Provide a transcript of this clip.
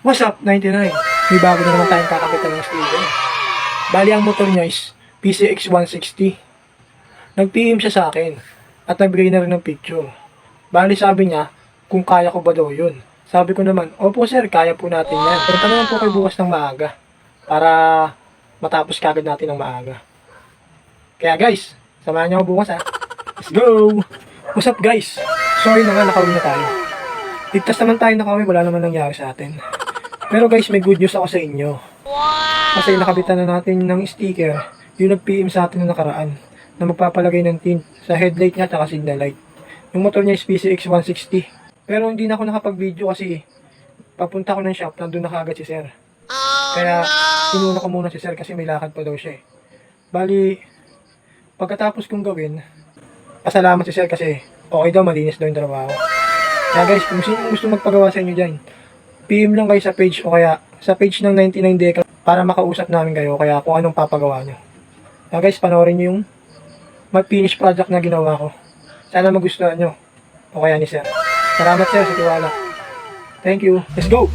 What's up, 99? May bago na naman tayong kakapitan ng sticker. Bali, ang motor niya is PCX 160. Nag-PM siya sa akin at nagbigay na rin ng picture. Bali, sabi niya kung kaya ko ba daw yun. Sabi ko naman, opo sir, kaya po natin yan. Pero tanungan po kayo bukas ng maaga para matapos kagad natin ng maaga. Kaya guys, samahan niyo ako bukas ha. Let's go! What's up guys? Sorry na nga, nakauwi na tayo. Ligtas naman tayo nakauwi, wala naman nangyari sa atin. Pero guys, may good news ako sa inyo. Kasi nakabitan na natin ng sticker yung nag-PM sa atin na nakaraan na magpapalagay ng tint sa headlight niya at signal light. Yung motor niya is PCX 160. Pero hindi na ako nakapag-video kasi papunta ko ng shop, nandun na kaagad si sir. Kaya sinuna ko muna si sir kasi may lakad pa daw siya eh. Bali, pagkatapos kong gawin, pasalamat si sir kasi okay daw, malinis daw yung trabaho. Kaya guys, kung sino gusto magpagawa sa inyo dyan, PM lang kayo sa page o kaya sa page ng 99 Decal para makausap namin kayo kaya kung anong papagawa nyo. Kaya guys, panoorin nyo yung mag-finish project na ginawa ko. Sana magustuhan nyo o kaya ni sir. Salamat sir sa tiwala. Thank you. Let's go!